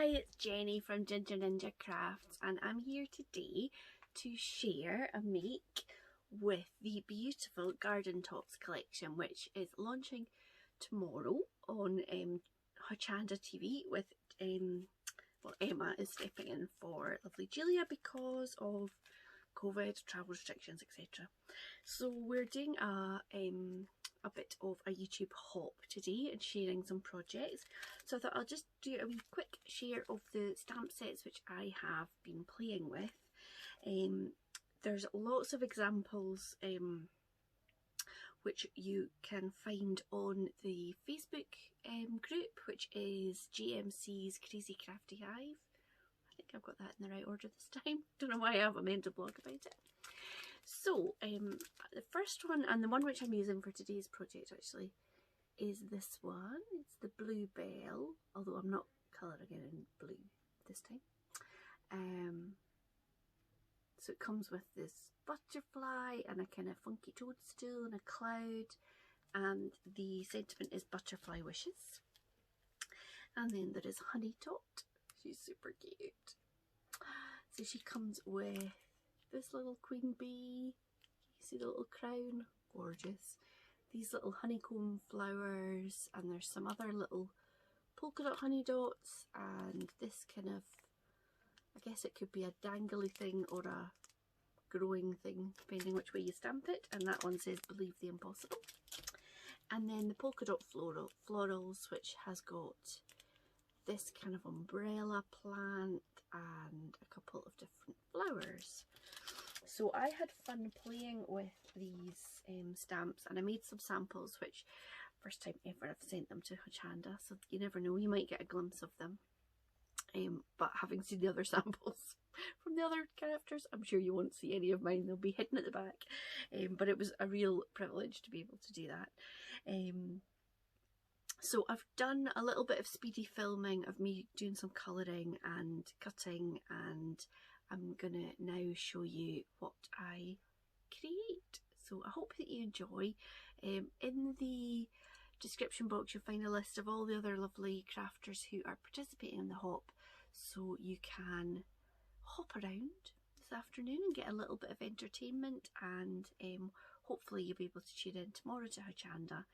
Hi, it's Jenny from Ginger Ninja Crafts, and I'm here today to share a make with the beautiful Garden Tots collection, which is launching tomorrow on Hochanda TV with well, Emma is stepping in for lovely Julia because of COVID, travel restrictions, etc. So we're doing a bit of a YouTube hop today and sharing some projects. So I thought I'll just do a wee quick share of the stamp sets which I have been playing with. There's lots of examples which you can find on the Facebook group, which is JMC's Crazy Crafty Hive. I think I've got that in the right order this time. Don't know why I have a mental block about it. So the first one, and the one which I'm using for today's project actually, is this one. It's the Blue Bell, although I'm not colouring it in blue this time. So it comes with this butterfly and a kind of funky toadstool and a cloud, and the sentiment is butterfly wishes. And then there is Honey Tot. She's super cute. So she comes with this little queen bee. You see the little crown? Gorgeous. These little honeycomb flowers, and there's some other little polka dot honey dots, and this kind of, I guess it could be a dangly thing or a growing thing, depending which way you stamp it. And that one says Believe the Impossible. And then the polka dot florals, which has got this kind of umbrella plant and a couple of different flowers. So I had fun playing with these stamps, and I made some samples, which first time ever I've sent them to Hochanda, so you never know, you might get a glimpse of them. But having seen the other samples from the other characters, I'm sure you won't see any of mine, they'll be hidden at the back. But it was a real privilege to be able to do that. So I've done a little bit of speedy filming of me doing some colouring and cutting, and I'm gonna now show you what I create. So I hope that you enjoy. In the description box you'll find a list of all the other lovely crafters who are participating in the hop, so you can hop around this afternoon and get a little bit of entertainment, and hopefully you'll be able to tune in tomorrow to Hochanda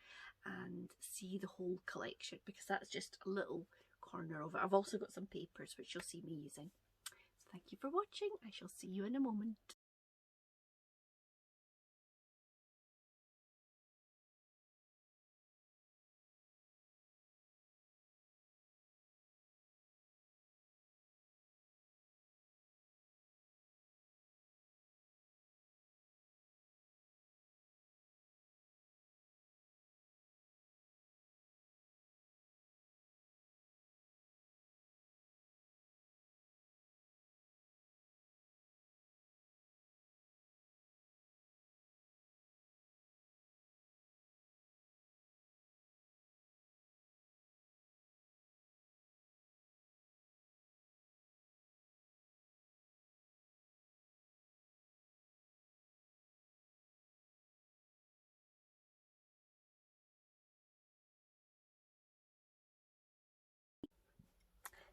and see the whole collection, because that's just a little corner of it. I've also got some papers which you'll see me using. So thank you for watching. I shall see you in a moment.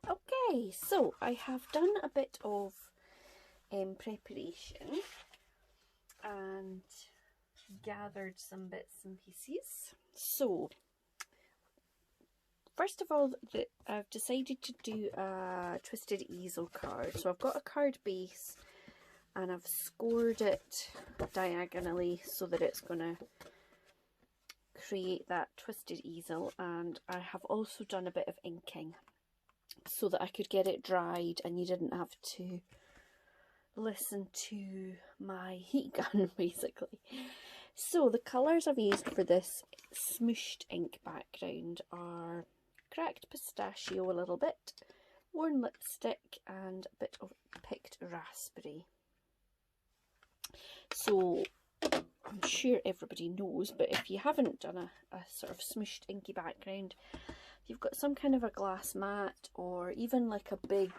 Okay, so I have done a bit of preparation and gathered some bits and pieces. So first of all, I've decided to do a twisted easel card. So I've got a card base and I've scored it diagonally so that it's going to create that twisted easel, and I have also done a bit of inking so that I could get it dried and you didn't have to listen to my heat gun basically. So the colours I've used for this smooshed ink background are cracked pistachio a little bit, worn lipstick, and a bit of picked raspberry. So I'm sure everybody knows, but if you haven't done a sort of smooshed inky background, you've got some kind of a glass mat, or even like a big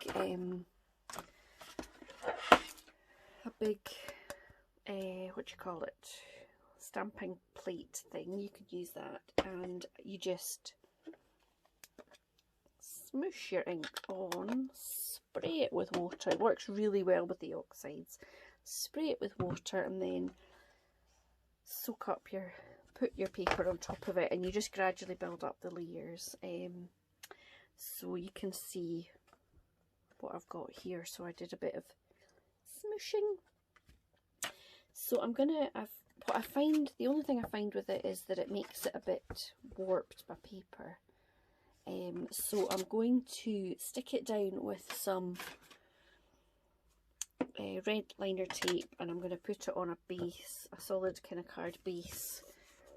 what do you call it, stamping plate thing, you could use that, and you just smoosh your ink on, spray it with water. It works really well with the oxides. Spray it with water and then soak up put your paper on top of it, and you just gradually build up the layers. So you can see what I've got here. So I did a bit of smooshing. So I'm gonna, the only thing I find with it is that it makes it a bit warped, my paper. So I'm going to stick it down with some red liner tape, and I'm going to put it on a base, a solid kind of card base,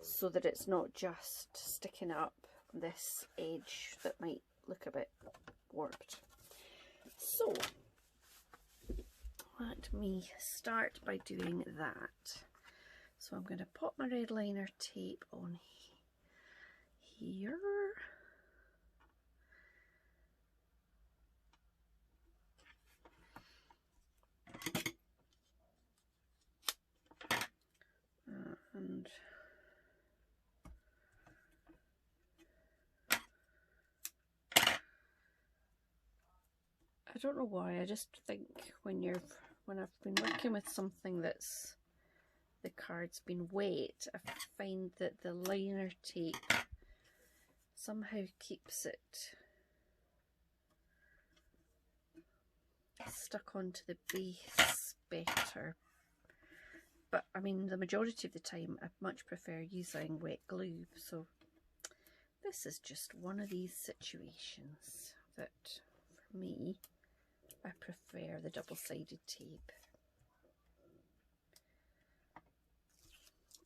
so that it's not just sticking up this edge that might look a bit warped. So let me start by doing that. So I'm going to pop my red liner tape on here. And I don't know why, I just think when I've been working with something that's the card's been wet, I find that the liner tape somehow keeps it stuck onto the base better. But I mean, the majority of the time I much prefer using wet glue, so this is just one of these situations that for me, I prefer the double-sided tape.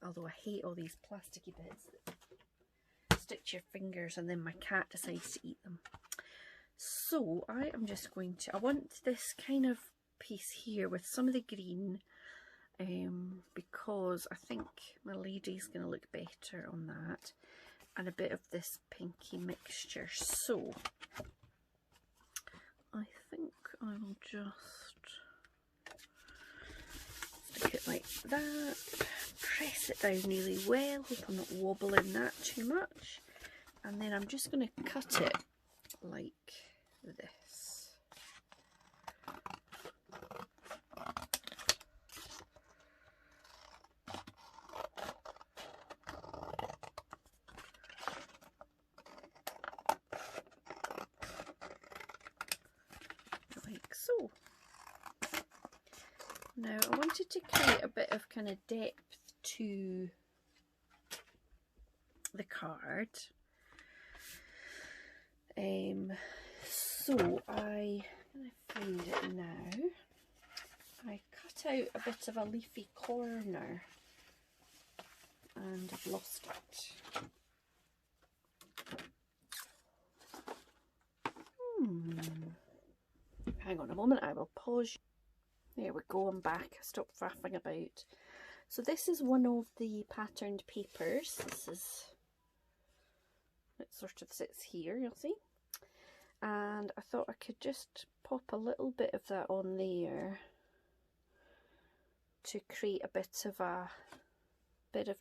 Although I hate all these plasticky bits that stick to your fingers and then my cat decides to eat them. So I am just going to, I want this kind of piece here with some of the green, because I think my lady's going to look better on that, and a bit of this pinky mixture. So I think I will just stick it like that, press it down really well, hope I'm not wobbling that too much, and then I'm just going to cut it like this. Like so. Now I wanted to create a bit of kind of depth to the card. So I'm going to find it now. I cut out a bit of a leafy corner and I've lost it. Hang on a moment, I will pause. There we go, I'm back. I stopped faffing about. So this is one of the patterned papers. It sort of sits here, you'll see. And I thought I could just pop a little bit of that on there to create a bit of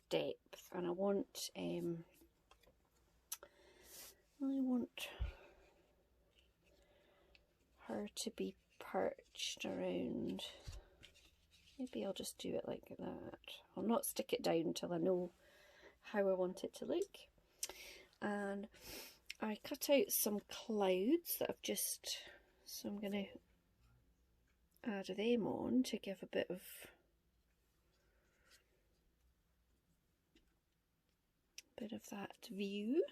depth. And I want her to be perched around. Maybe I'll just do it like that. I'll not stick it down until I know how I want it to look. And I cut out some clouds that I've just, so I'm going to add them on to give a bit of that view.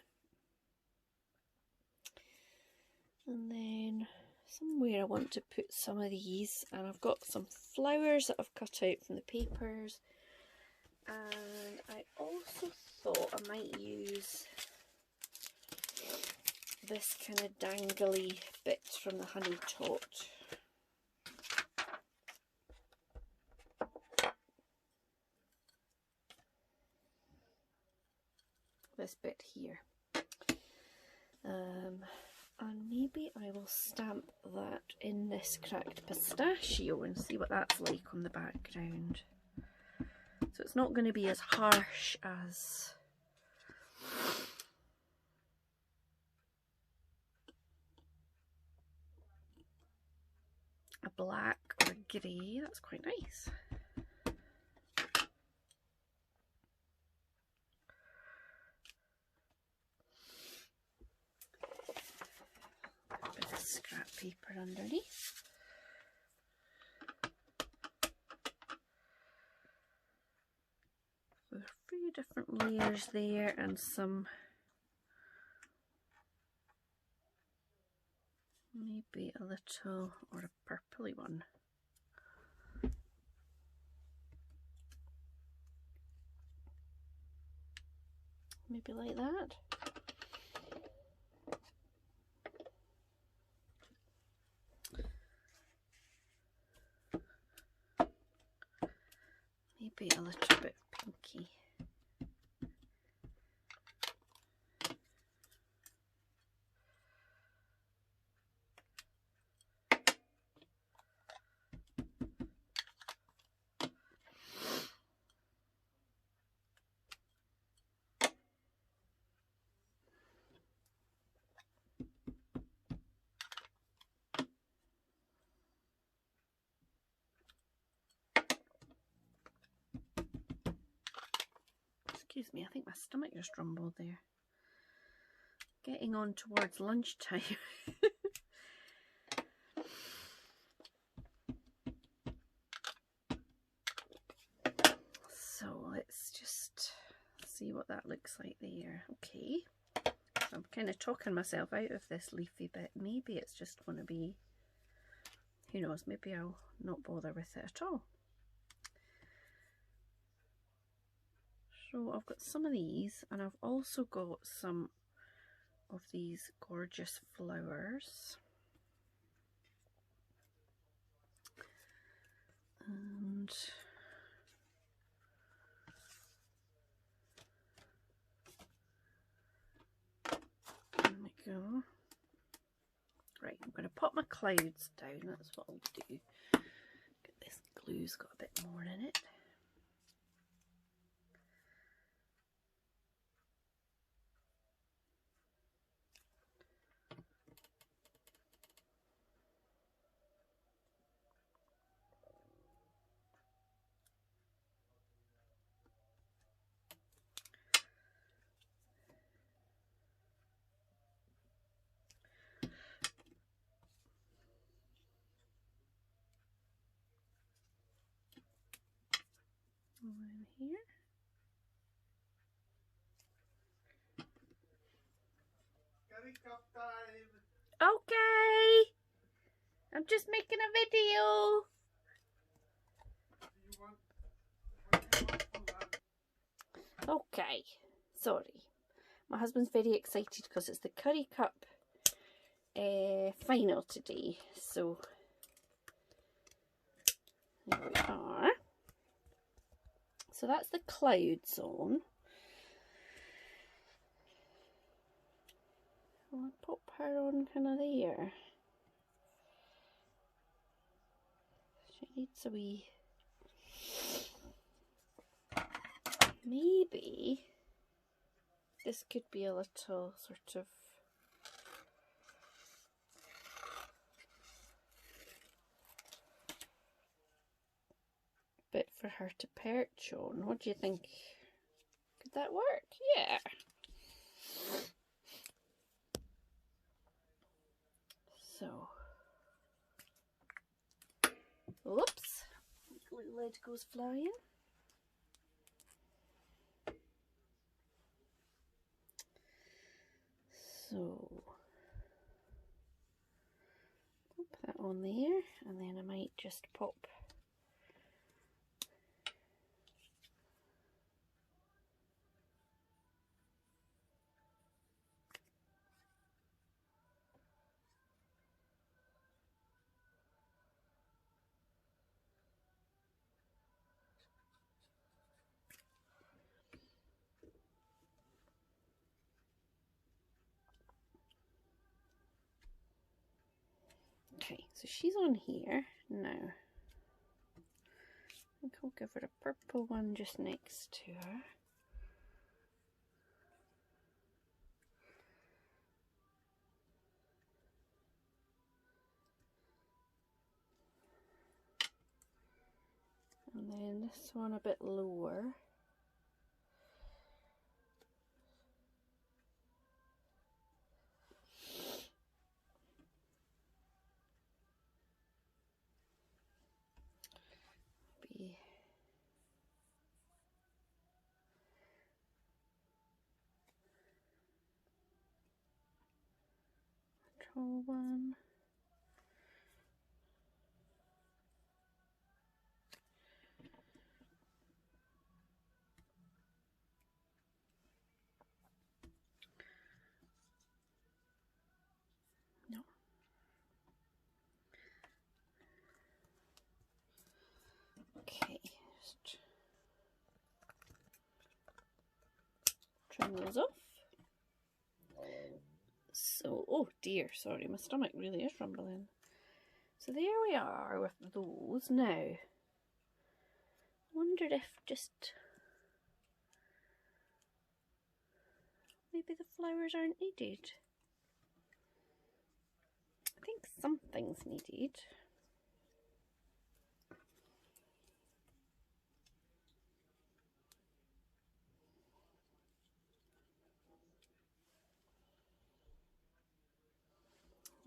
And then somewhere I want to put some of these, and I've got some flowers that I've cut out from the papers, and I also thought I might use this kind of dangly bit from the honey tot. This bit here. And maybe I will stamp that in this cracked pistachio and see what that's like on the background. So it's not going to be as harsh as a black or a grey. That's quite nice. A bit of scrap paper underneath. There are a few different layers there and some maybe a little or a purpley one. Maybe like that. Maybe a little bit pinky. Excuse me, I think my stomach just rumbled there. Getting on towards lunchtime. So let's just see what that looks like there. Okay, so I'm kind of talking myself out of this leafy bit. Maybe it's just going to be, who knows, maybe I'll not bother with it at all. So I've got some of these, and I've also got some of these gorgeous flowers. And there we go. Right, I'm going to pop my clouds down. That's what I'll do. Get this glue's got a bit more in it. Over here. Okay, I'm just making a video. Okay, sorry. My husband's very excited because it's the Curry Cup final today. So there we are. So that's the clouds on. I'll pop her on kind of there. She needs a wee... Maybe this could be a little sort of bit for her to perch on. What do you think? Could that work? Yeah. So, whoops, glue lid goes flying. So, pop that on there, and then I might just pop okay, so she's on here now. I think I'll give her a purple one just next to her. And then this one a bit lower. Be a tall one. No. Okay, just trim those off. So, oh dear, sorry, my stomach really is rumbling. So there we are with those. Now, I wondered if just maybe the flowers aren't needed. I think something's needed.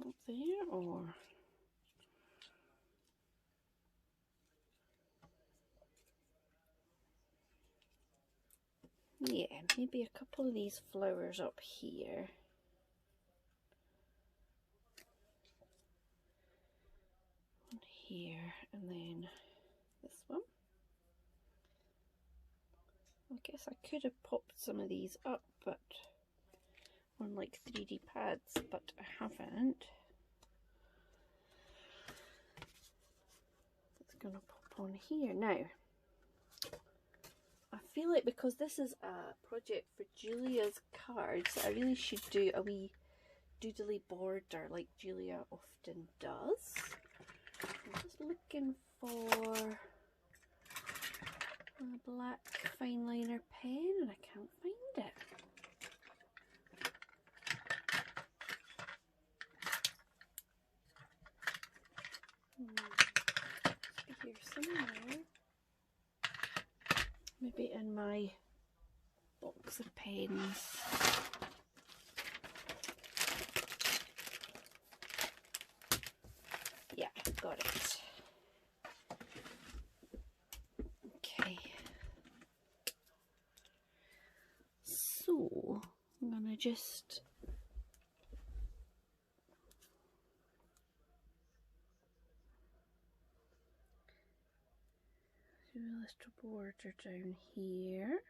Up there, or yeah, maybe a couple of these flowers up here. One here, and then this one. I guess I could have popped some of these up, but on like 3D pads, but I haven't. It's gonna pop on here now. I feel like because this is a project for Julia's cards, I really should do a wee doodly border like Julia often does. I'm just looking for a black fine liner pen and I can't find it. It's here somewhere. Maybe in my box of pens. Yeah, got it. Okay. So, I'm gonna just do a little border down here.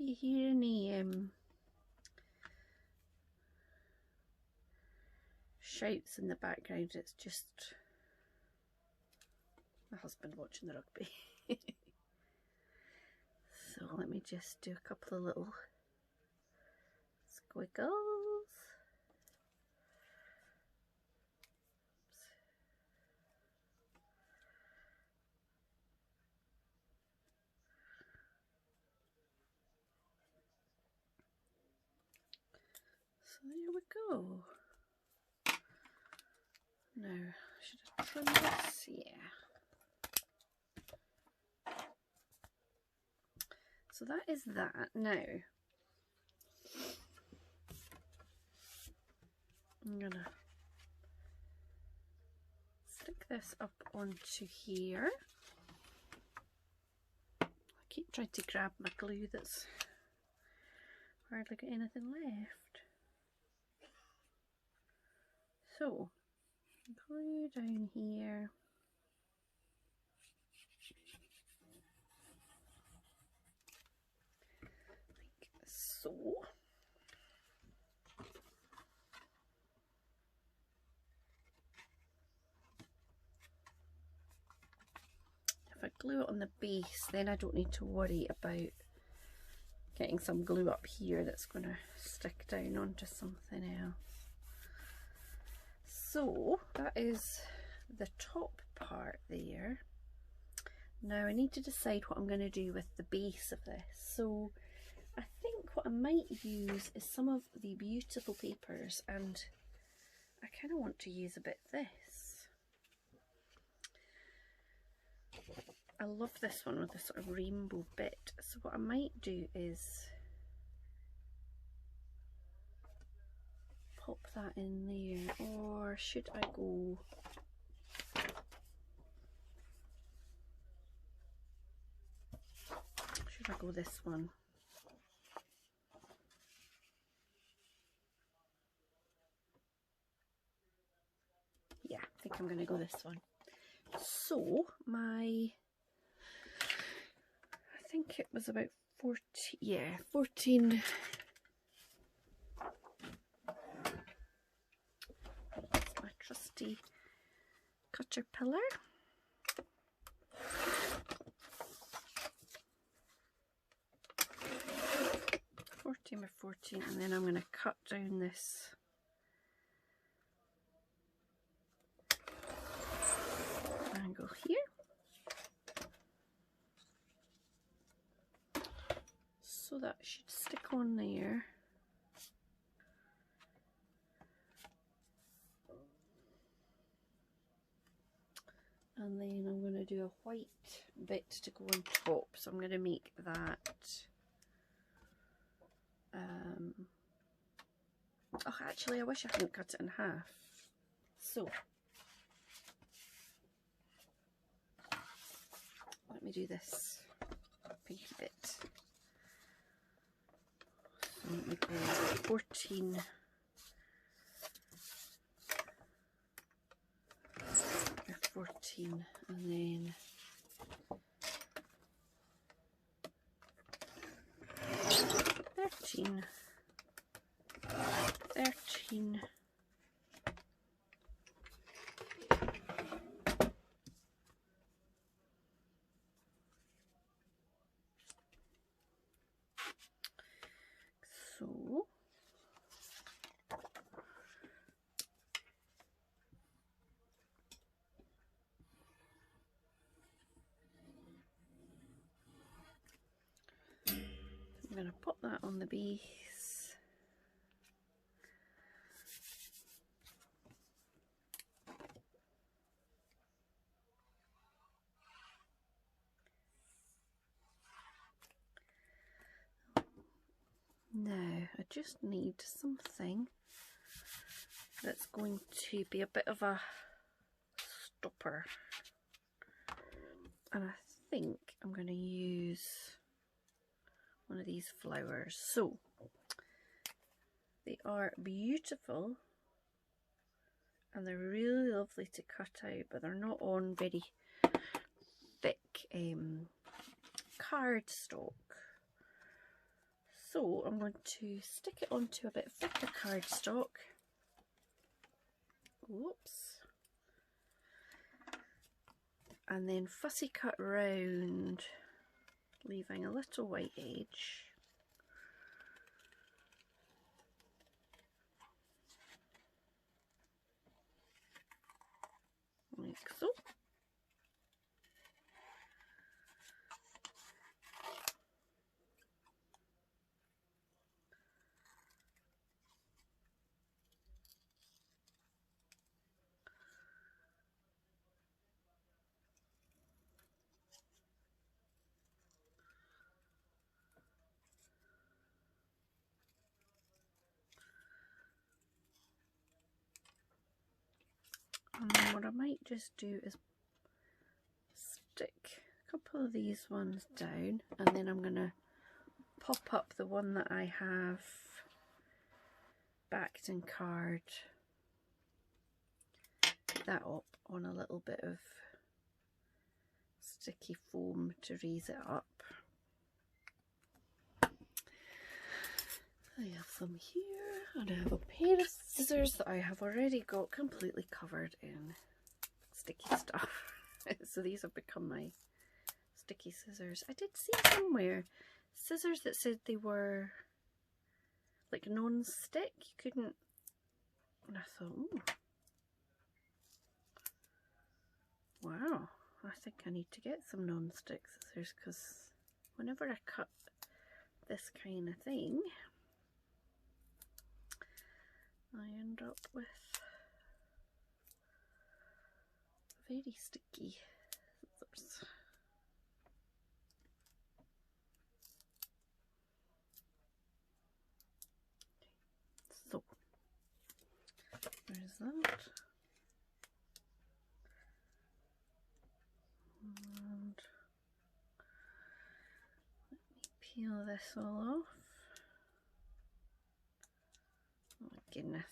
If you hear any shouts in the background, it's just my husband watching the rugby. So let me just do a couple of little squiggles. So there we go. Now, should I trim this? Yeah. So that is that. Now, I'm gonna stick this up onto here. I keep trying to grab my glue that's hardly got anything left. So, glue down here. Like so. If I glue it on the base, then I don't need to worry about getting some glue up here that's going to stick down onto something else. So that is the top part there. Now I need to decide what I'm going to do with the base of this. So I think what I might use is some of the beautiful papers, and I kind of want to use a bit of this. I love this one with the sort of rainbow bit. So what I might do is pop that in there, or should I go this one? Yeah, I think I'm going to go this one. So I think it was about 14, yeah, 14. That's my trusty caterpillar. 14 by 14, and then I'm going to cut down this angle here. So that should stick on there. And then I'm going to do a white bit to go on top. So I'm going to make that oh, actually I wish I hadn't cut it in half. So let me do this pinky bit. So let me go 14 by 14, and then 13, 13, so I'm going to put that on the base. Now I just need something that's going to be a bit of a stopper, and I think I'm going to use one of these flowers. So they are beautiful and they're really lovely to cut out, but they're not on very thick cardstock. So I'm going to stick it onto a bit thicker cardstock. Whoops. And then fussy cut round, leaving a little white edge. Like so. And then what I might just do is stick a couple of these ones down, and then I'm going to pop up the one that I have backed in card, put that up on a little bit of sticky foam to raise it up. I have some here, and I have a pair of scissors that I have already got completely covered in sticky stuff. So these have become my sticky scissors. I did see somewhere scissors that said they were like non-stick, you couldn't, and I thought, ooh, Wow, I think I need to get some non-stick scissors, because whenever I cut this kind of thing, I end up with very sticky scissors. So, there's that. And let me peel this all off. Oh my goodness.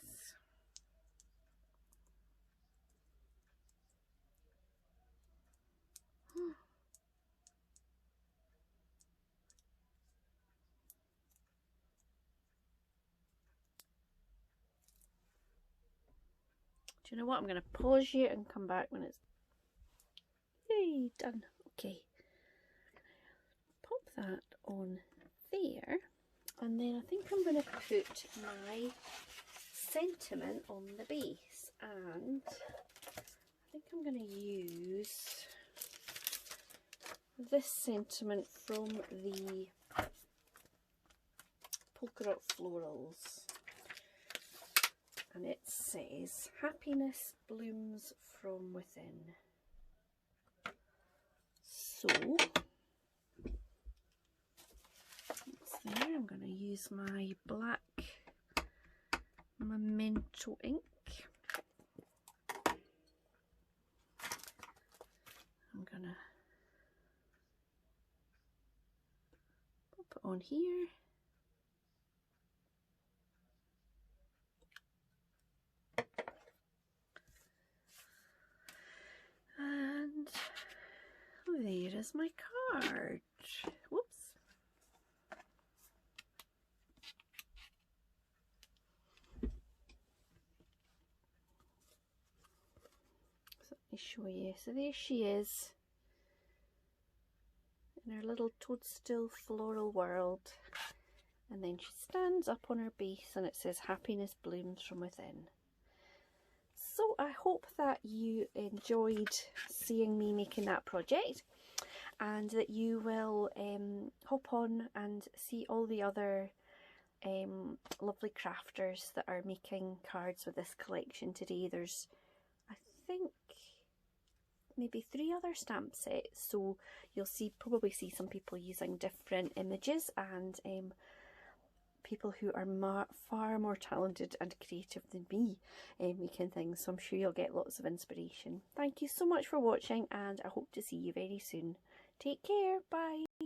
Do you know what? I'm going to pause you and come back when it's done. Okay. Pop that on there. And then I think I'm going to put my sentiment on the base. And I think I'm going to use this sentiment from the Polka Dot Florals. And it says, happiness blooms from within. So, that's there. I'm going to use my black Memento ink. I'm going to pop it on here. And there is my card. Whoops. So let me show you. So there she is in her little toadstool floral world. And then she stands up on her base and it says happiness blooms from within. So I hope that you enjoyed seeing me making that project, and that you will hop on and see all the other lovely crafters that are making cards with this collection today. There's, I think, maybe 3 other stamp sets, so you'll probably see some people using different images, and people who are far more talented and creative than me making things, so I'm sure you'll get lots of inspiration. Thank you so much for watching, and I hope to see you very soon. Take care, bye!